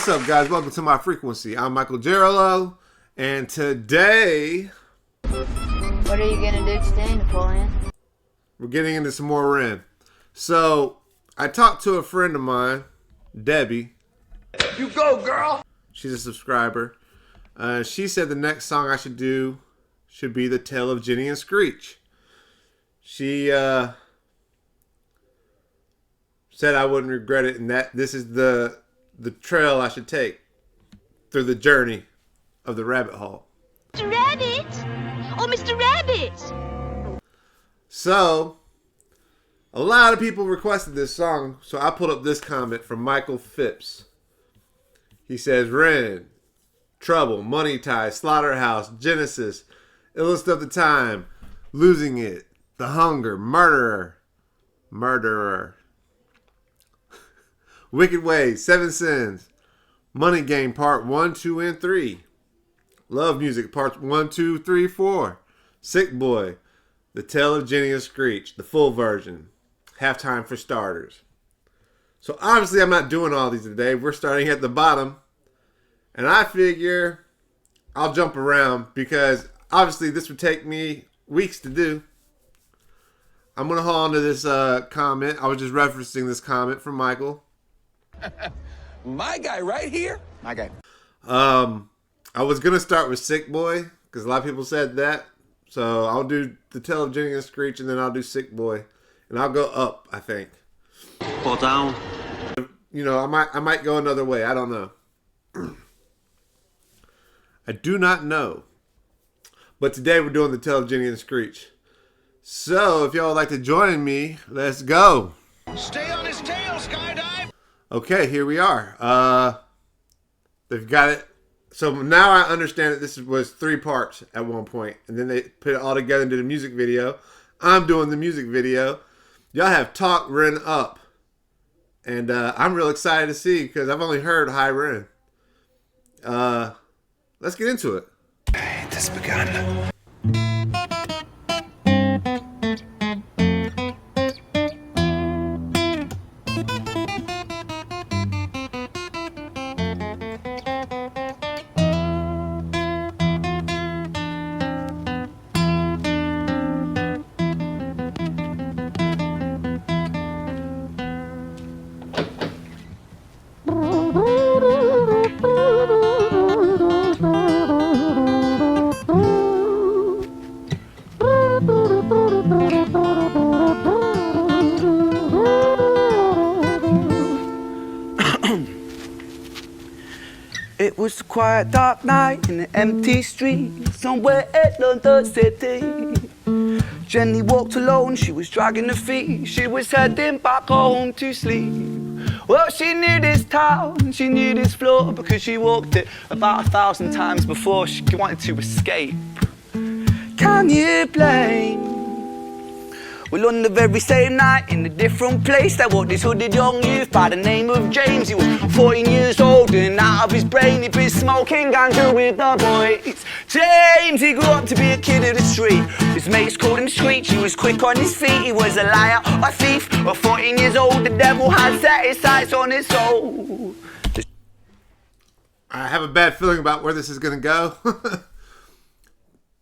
What's up, guys? Welcome to my frequency. I'm MichaelJeralo, and today... What are you going to do today, Napoleon? We're getting into some more Ren. So, I talked to a friend of mine, Debbie. You go, girl! She's a subscriber. She said the next song I should do should be The Tale of Jenny and Screech. She said I wouldn't regret it, and that this is the trail I should take through the journey of the rabbit hole. Mr. Rabbit! Oh, Mr. Rabbit! So, a lot of people requested this song, so I pulled up this comment from Michael Phipps. He says, Ren, Trouble, Money Tie, Slaughterhouse, Genesis, Illest of the Time, Losing It, The Hunger, Murderer, Wicked Ways, Seven Sins, Money Game Part 1, 2, and 3, Love Music Parts 1, 2, 3, 4, Sick Boy, The Tale of Jenny and Screech, the full version, Halftime for Starters. So obviously I'm not doing all these today. We're starting at the bottom. And I figure I'll jump around because obviously this would take me weeks to do. I'm going to hold on to this comment. I was just referencing this comment from Michael. My guy right here. My guy. I was going to start with Sick Boy because a lot of people said that. So I'll do The Tale of Jenny and Screech and then I'll do Sick Boy. And I'll go up, I think. Or down. You know, I might go another way. I don't know. I do not know. But today we're doing The Tale of Jenny and Screech. So if y'all would like to join me, let's go. Stay on his tail, skydive. Okay, here we are. They've got it. So now I understand that this was 3 parts at one point. And then they put it all together and did a music video. I'm doing the music video. Y'all have talked Ren up. And I'm real excited to see because I've only heard High Ren. Let's get into it. It has begun. It was a quiet, dark night in an empty street somewhere in London City. Jenny walked alone, she was dragging her feet. She was heading back home to sleep. Well, she knew this town, she knew this floor because she walked it about 1,000 times before she wanted to escape. Can you blame? Well, on the very same night, in a different place, there walked this hooded young youth by the name of James. He was 14 years old and out of his brain, he'd been smoking ganja with the boys. James, he grew up to be a kid of the street. His mates called him Screech, he was quick on his feet. He was a liar, a thief, at 14 years old, the devil had set his sights on his soul. I have a bad feeling about where this is going to go.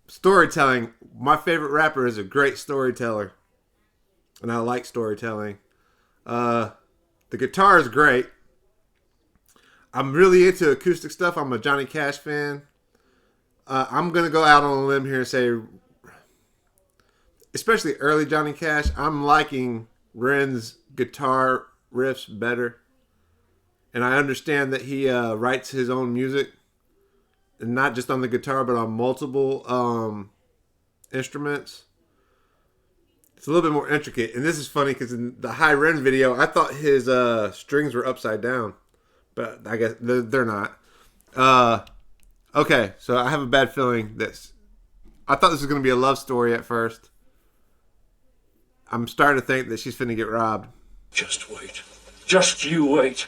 Storytelling. My favorite rapper is a great storyteller. And I like storytelling. The guitar is great. I'm really into acoustic stuff. I'm a Johnny Cash fan. I'm going to go out on a limb here and say, especially early Johnny Cash, I'm liking Ren's guitar riffs better. And I understand that he writes his own music. And not just on the guitar, but on multiple instruments. It's a little bit more intricate. And this is funny because in the High Ren video, I thought his strings were upside down. But I guess they're not. Okay, so I have a bad feeling that... I thought this was going to be a love story at first. I'm starting to think that she's finna get robbed. Just wait. Just you wait.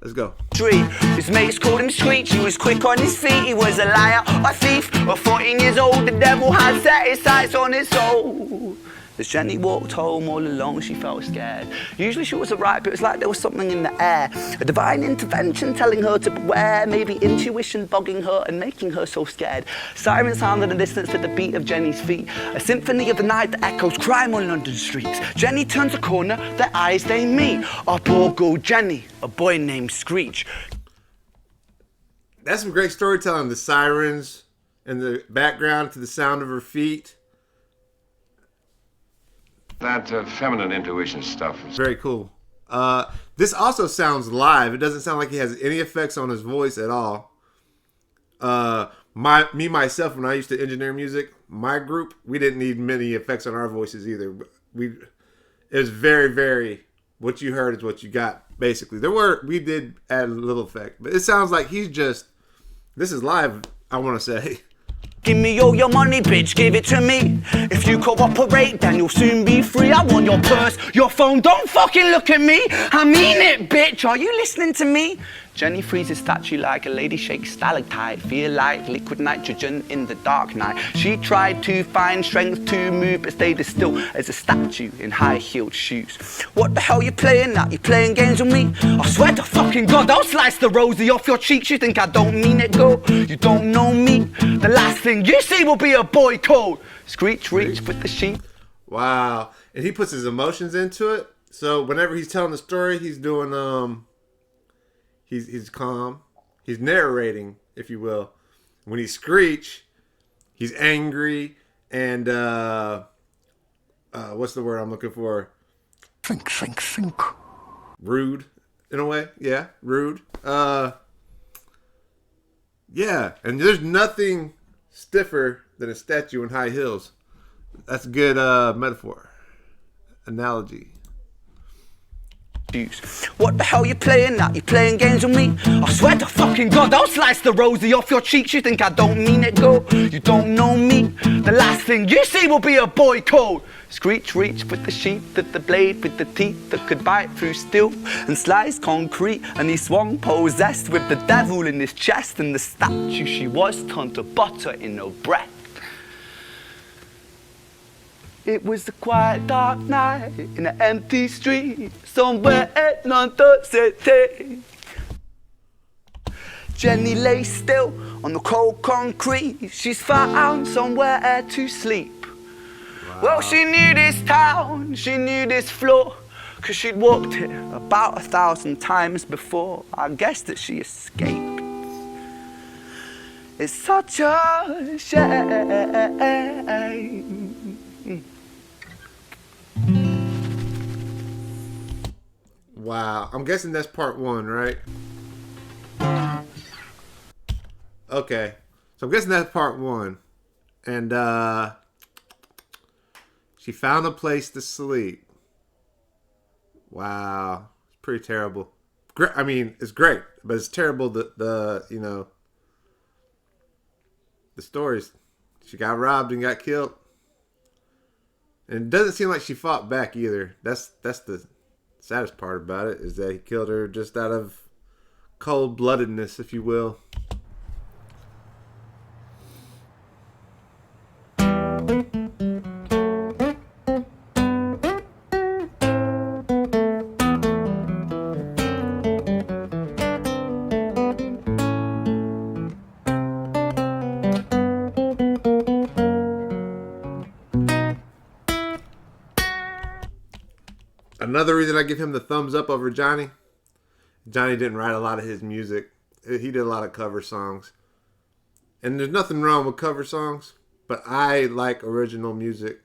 Let's go. His mates called him Screech, he was quick on his feet. He was a liar, a thief, at 14 years old, the devil had set his sights on his soul. As Jenny walked home all alone, she felt scared. Usually she was alright, but it was like there was something in the air. A divine intervention telling her to beware, maybe intuition bugging her and making her so scared. Sirens sound in the distance with the beat of Jenny's feet. A symphony of the night that echoes crime on London streets. Jenny turns a corner, their eyes they meet. Up or go Jenny, a boy named Screech. That's some great storytelling. The sirens and the background to the sound of her feet. That feminine intuition stuff is Very cool. This also sounds live. It doesn't sound like he has any effects on his voice at all. Myself, when I used to engineer music, my group, we didn't need many effects on our voices either. It was very, very, what you heard is what you got, basically. We did add a little effect, but it sounds like this is live, I want to say. Give me all your money, bitch, give it to me. If you cooperate, then you'll soon be free. I want your purse, your phone, don't fucking look at me. I mean it, bitch, are you listening to me? Jenny freezes statue like a lady shakes stalactite. Feel like liquid nitrogen in the dark night. She tried to find strength to move, but stayed as still as a statue in high-heeled shoes. What the hell you playing at? You playing games with me? I swear to fucking God, I'll slice the rosy off your cheeks. You think I don't mean it, go? You don't know me. The last thing you see will be a boy code. Screech, reach with the sheep. Wow. And he puts his emotions into it. So whenever he's telling the story, he's doing, he's calm. He's narrating, if you will. When he's Screech, he's angry and, what's the word I'm looking for? Think. Rude, in a way. Yeah, rude. Yeah, and there's nothing stiffer than a statue in high heels. That's a good metaphor. Analogy. What the hell you playing at? You playing games with me? I swear to fucking God, I'll slice the rosy off your cheeks. You think I don't mean it, go? You don't know me. The last thing you see will be a boy code. Screech, reach with the sheath of the blade, with the teeth that could bite through steel and slice concrete. And he swung possessed with the devil in his chest, and the statue she was turned to butter in her breath. It was a quiet, dark night in an empty street somewhere in London City. Jenny lay still on the cold concrete. She's found somewhere to sleep. Wow. Well, she knew this town, she knew this floor, 'cause she'd walked it about 1,000 times before. I guess that she escaped. It's such a shame. Wow. I'm guessing that's part one, right? Okay. So I'm guessing that's part one. And she found a place to sleep. Wow. It's pretty terrible. I mean, it's great, but it's terrible the stories. She got robbed and got killed. And it doesn't seem like she fought back either. That's the saddest part about it, is that he killed her just out of cold-bloodedness, if you will. Another reason I give him the thumbs up over Johnny didn't write a lot of his music. He did a lot of cover songs. And there's nothing wrong with cover songs, but I like original music.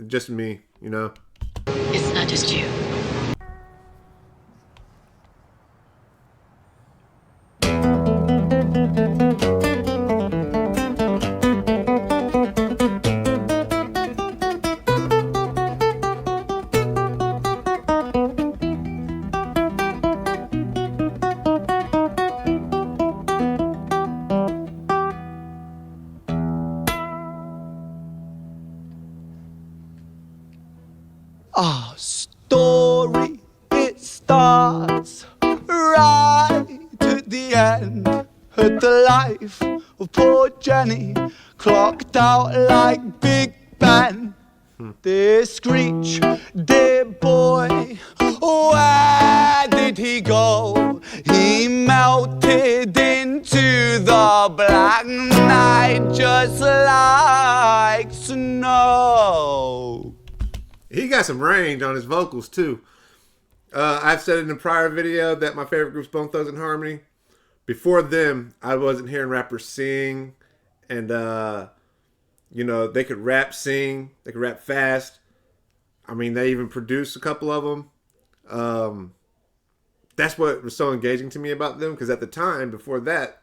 Just me, you know? It's not just you. Our story, it starts right at the end. At the life of poor Jenny, clocked out like Big Ben. This Screech, dear boy, where did he go? He melted into the black night just like snow. He got some range on his vocals too. I've said in a prior video that my favorite group's Bone Thugs and Harmony. Before them, I wasn't hearing rappers sing, and you know, they could rap, sing, they could rap fast. I mean, they even produced a couple of them. That's what was so engaging to me about them, because at the time, before that,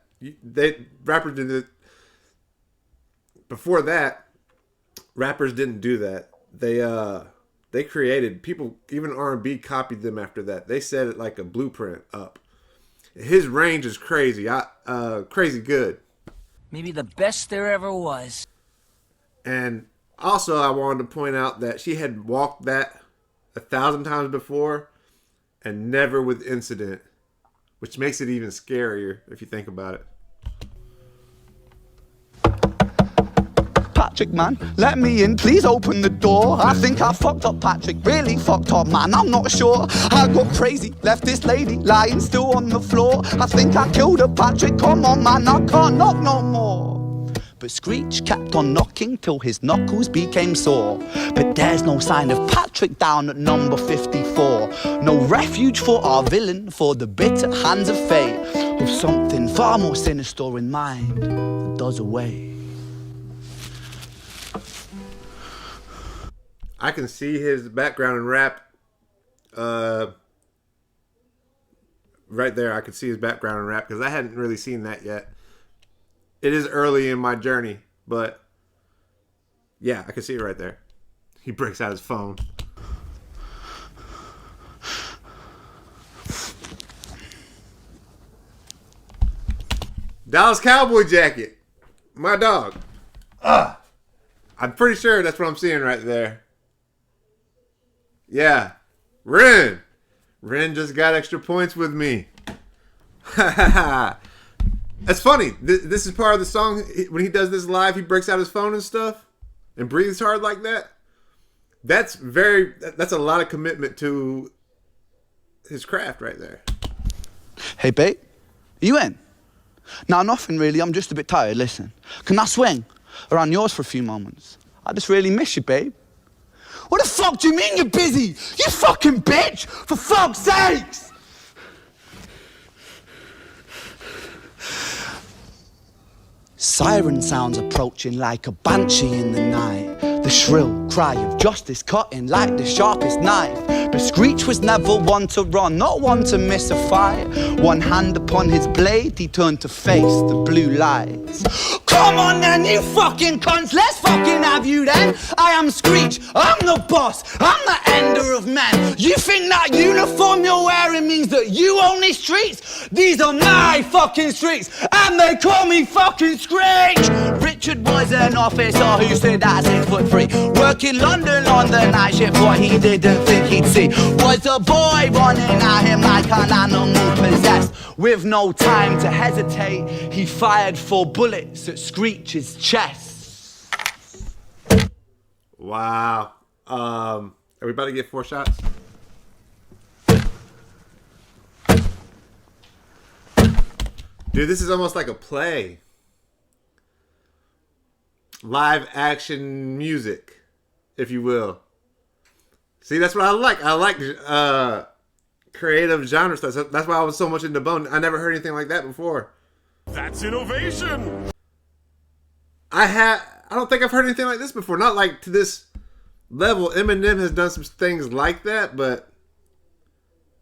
rappers didn't do that. They created, people, even R&B copied them after that. They set it like a blueprint up. His range is crazy, crazy good. Maybe the best there ever was. And also, I wanted to point out that she had walked that 1,000 times before, and never with incident, which makes it even scarier if you think about it. Patrick, man, let me in, please open the door. I think I fucked up, Patrick, really fucked up, man, I'm not sure. I got crazy, left this lady lying still on the floor. I think I killed her, Patrick, come on, man, I can't knock no more. But Screech kept on knocking till his knuckles became sore. But there's no sign of Patrick down at number 54. No refuge for our villain, for the bitter hands of fate, with something far more sinister in mind that does away. I can see his background in rap. Right there, I could see his background in rap, because I hadn't really seen that yet. It is early in my journey, but yeah, I can see it right there. He breaks out his phone. Dallas Cowboy jacket. My dog. I'm pretty sure that's what I'm seeing right there. Yeah. Ren. Ren just got extra points with me. Ha ha ha. That's funny. This is part of the song. When he does this live, he breaks out his phone and stuff and breathes hard like that. That's a lot of commitment to his craft right there. Hey, babe, are you in? No, nothing really. I'm just a bit tired. Listen, can I swing around yours for a few moments? I just really miss you, babe. What the fuck do you mean you're busy? You fucking bitch! For fuck's sakes! Siren sounds approaching like a banshee in the night. The shrill cry of justice cutting like the sharpest knife. But Screech was never one to run, not one to miss a fight. One hand upon his blade, he turned to face the blue lights. Come on then, you fucking cunts, let's fucking have you then. I am Screech, I'm the boss, I'm the ender of men. You think that uniform you're wearing means that you own these streets? These are my fucking streets, and they call me fucking Screech. Richard was an officer who stood at 6'3", working London on the night shift. What he didn't think he'd see was a boy running at him like an animal possessed. With no time to hesitate, he fired 4 bullets at Screech's chest. Wow. Are we about to get 4 shots? Dude, this is almost like a play. Live action music, if you will. See, that's what I like. I like creative genre stuff. That's why I was so much into Bone. I never heard anything like that before. That's innovation. I don't think I've heard anything like this before. Not like to this level. Eminem has done some things like that, but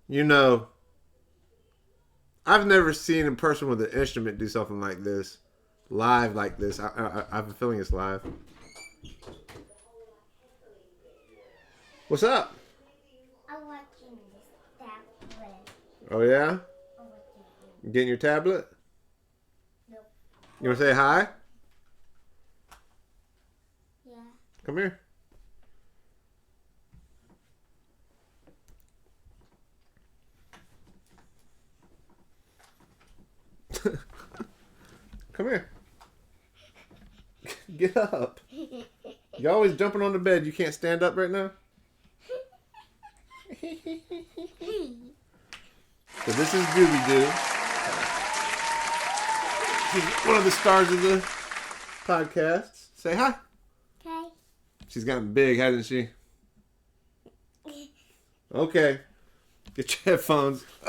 you know, I've never seen a person with an instrument do something like this, live like this. I have a feeling it's live. What's up? I'm watching this tablet. Oh yeah? You getting your tablet? Nope. You want to say hi? Yeah. Come here. Come here. Get up. You always jumping on the bed. You can't stand up right now? So this is Dooby-Doo. She's one of the stars of the podcast. Say hi. Okay. She's gotten big, hasn't she? Okay. Get your headphones. He's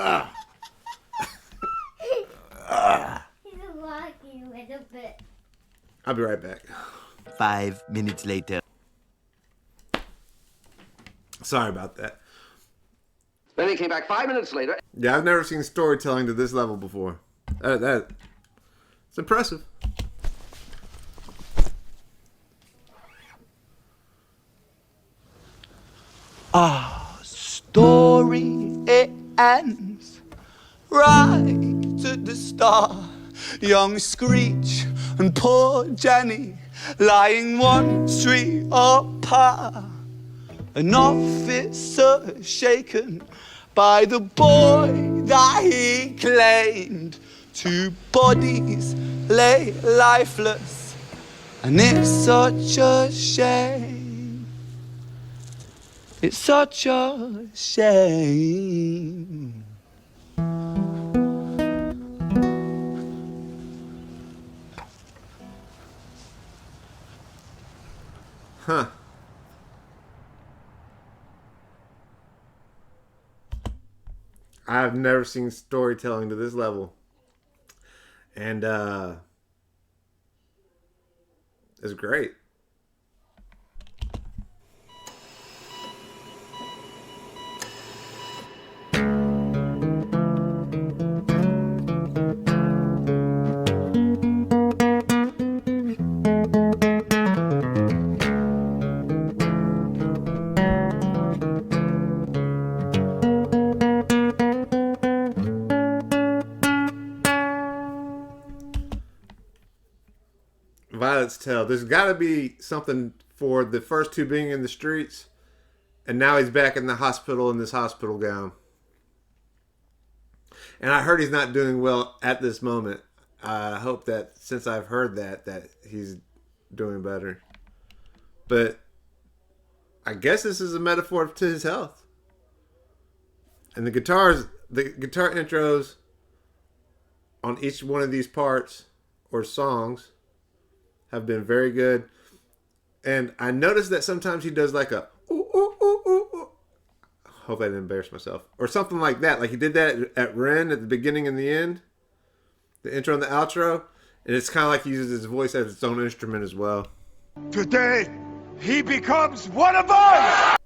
walking a little bit. I'll be right back. 5 minutes later. Sorry about that. Then he came back 5 minutes later. Yeah, I've never seen storytelling to this level before. It's impressive. Our story, it ends right at the start. Young Screech and poor Jenny lying 1 street apart. An officer shaken by the boy that he claimed. 2 bodies lay lifeless, and it's such a shame. It's such a shame. Huh. I've never seen storytelling to this level. And it's great. Violet's Tale. There's got to be something for the first 2 being in the streets, and now he's back in the hospital in this hospital gown. And I heard he's not doing well at this moment. I hope that since I've heard that he's doing better. But I guess this is a metaphor to his health. And the guitar intros on each one of these parts or songs have been very good. And I noticed that sometimes he does like a ooh, ooh, ooh, ooh, ooh. Hope I didn't embarrass myself. Or something like that. Like he did that at Ren at the beginning and the end. The intro and the outro. And it's kind of like he uses his voice as its own instrument as well. Today, he becomes one of us!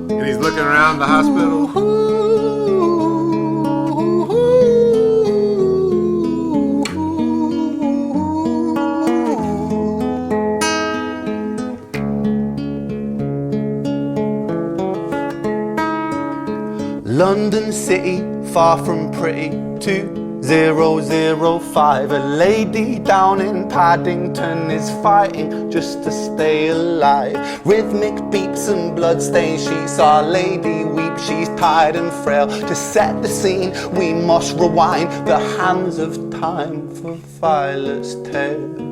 And he's looking around the hospital. London City, far from pretty, 2005. A lady down in Paddington is fighting just to stay alive. Rhythmic beats and bloodstained sheets, Our Lady weeps, she's tired and frail. To set the scene, we must rewind the hands of time for Violet's Tale.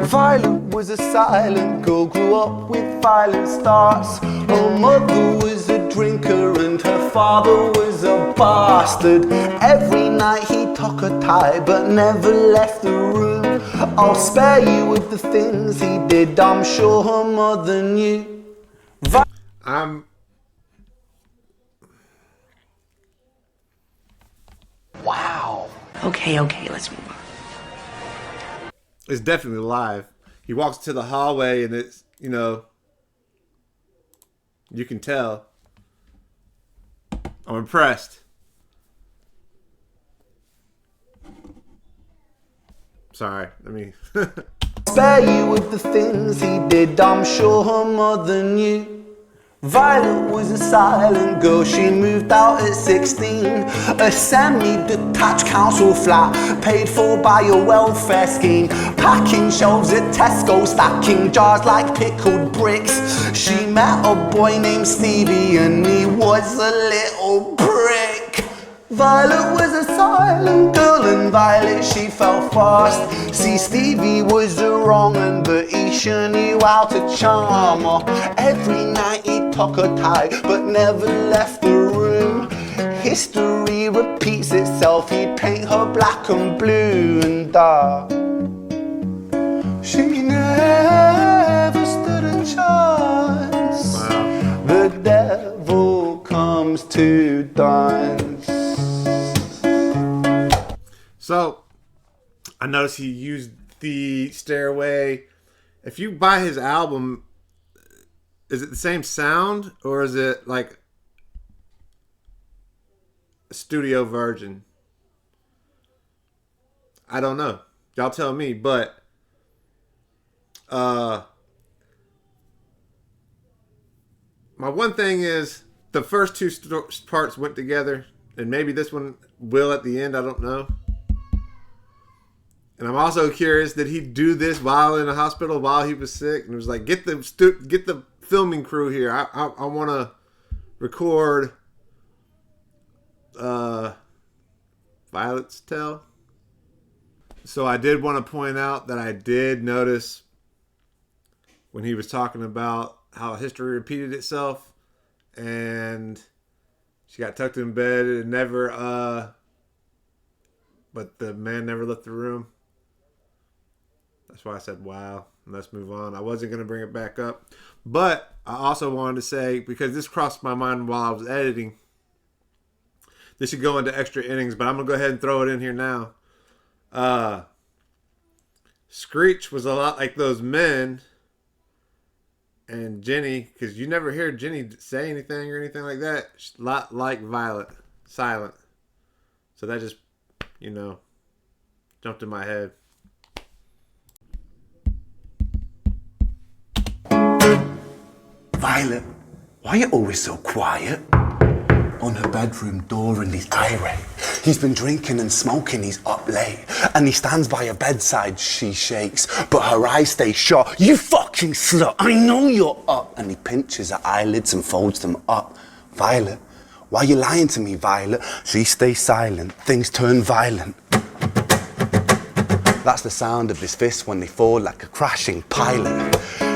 Violet was a silent girl, grew up with violent starts. Her mother was a drinker and her father father was a bastard. Every night he took a tie but never left the room. I'll spare you with the things he did, I'm sure her mother knew. Wow. Okay, let's move on. It's definitely live. He walks to the hallway and it's, you know, you can tell. I'm impressed. Sorry, let me... Spare you with the things he did, I'm sure her mother knew. Violet was a silent girl, she moved out at 16. A semi-detached council flat, paid for by a welfare scheme. Packing shelves at Tesco, stacking jars like pickled bricks. She met a boy named Stevie and he was a little prick. Violet was a silent girl and Violet she fell fast. See, Stevie was a wrong un, but he sure knew how to charm her. Every night he took her tie but never left the room. History repeats itself, he'd paint her black and blue and dark. She never stood a chance. Wow. The devil comes to dance. So, I noticed he used the Stairway. If you buy his album, is it the same sound or is it like a studio version? I don't know. Y'all tell me, but my one thing is the first two parts went together, and maybe this one will at the end, I don't know. And I'm also curious, did he do this while in the hospital, while he was sick? And it was like, get the filming crew here. I want to record Violet's tale. So I did want to point out that I did notice when he was talking about how history repeated itself and she got tucked in bed and never, but the man never left the room. That's why I said, wow, let's move on. I wasn't going to bring it back up. But I also wanted to say, because this crossed my mind while I was editing, this should go into extra innings, but I'm going to go ahead and throw it in here now. Screech was a lot like those men and Jenny, because you never hear Jenny say anything or anything like that. She's a lot like Violet, silent. So that just, you know, jumped in my head. Violet, why are you always so quiet? On her bedroom door and he's irate. He's been drinking and smoking, he's up late. And he stands by her bedside, she shakes, but her eyes stay shut. You fucking slut, I know you're up. And he pinches her eyelids and folds them up. Violet, why are you lying to me, Violet? She stays silent, things turn violent. That's the sound of his fists when they fall like a crashing pilot.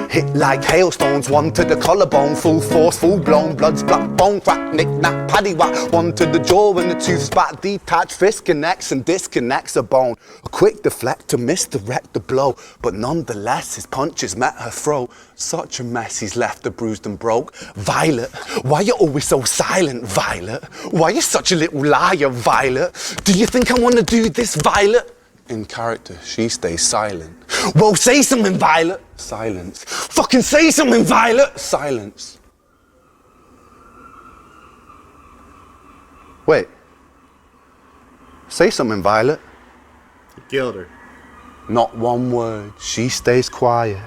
Hit like hailstones, one to the collarbone, full force, full blown, blood's black bone, crack, knick, knack, paddywhack, one to the jaw when the tooth's back, detached, fist connects and disconnects a bone. A quick deflect to misdirect the blow, but nonetheless his punches met her throat. Such a mess, he's left her bruised and broke. Violet, why you always so silent, Violet? Why you such a little liar, Violet? Do you think I wanna do this, Violet? In character, she stays silent. Well, say something, Violet. Silence. Fucking say something, Violet. Silence. Wait. Say something, Violet. He killed her. Not one word. She stays quiet.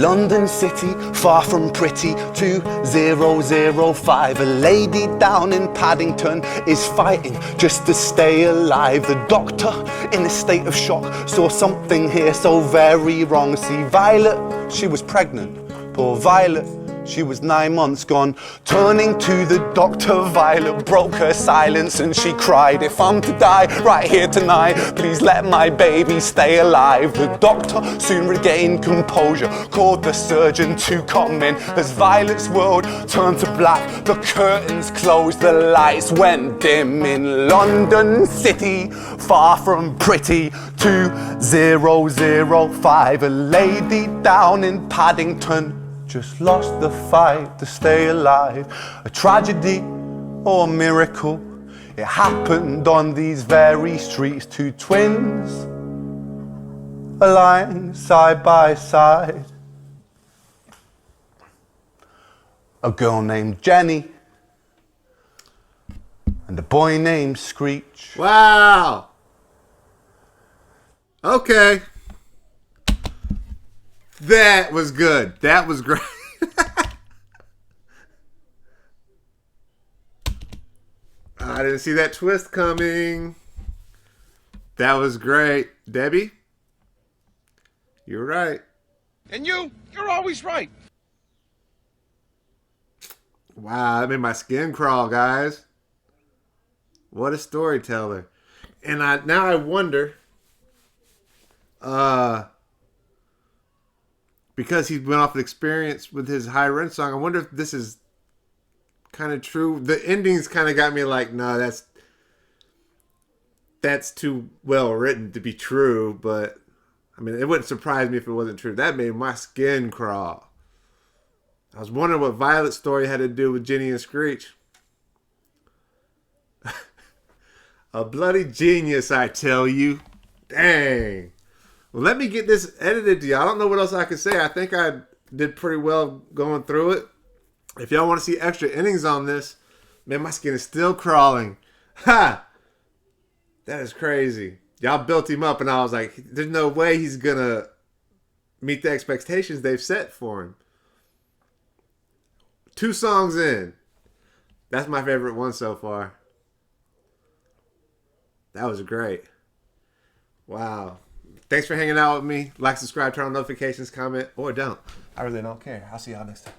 London City, far from pretty, 2005. A lady down in Paddington is fighting just to stay alive. The doctor, in a state of shock, saw something here so very wrong. See, Violet, she was pregnant. Poor Violet, She was 9 months gone. Turning to the doctor, Violet broke her silence and she cried, if I'm to die right here tonight, please let my baby stay alive. The doctor soon regained composure, called the surgeon to come in. As Violet's world turned to black, the curtains closed, the lights went dim. In London City, far from pretty, 2005, a lady down in Paddington just lost the fight to stay alive. A tragedy or a miracle, it happened on these very streets. Two twins are lying side by side. A girl named Jenny and a boy named Screech. Wow. Okay. That was good. That was great. I didn't see that twist coming. That was great. Debbie, you're right. And you're always right. Wow, that made my skin crawl, guys. What a storyteller. And now I wonder, because he went off an experience with his high rent song, I wonder if this is kind of true. The endings kind of got me like, no, that's too well written to be true. But I mean, it wouldn't surprise me if it wasn't true. That made my skin crawl. I was wondering what Violet's story had to do with Jenny and Screech. A bloody genius, I tell you. Dang. Well, let me get this edited to you. I don't know what else I can say. I think I did pretty well going through it. If y'all want to see extra innings on this, man, my skin is still crawling. Ha! That is crazy. Y'all built him up, and I was like, there's no way he's going to meet the expectations they've set for him. 2 songs in. That's my favorite one so far. That was great. Wow. Thanks for hanging out with me. Like, subscribe, turn on notifications, comment, or don't. I really don't care. I'll see y'all next time.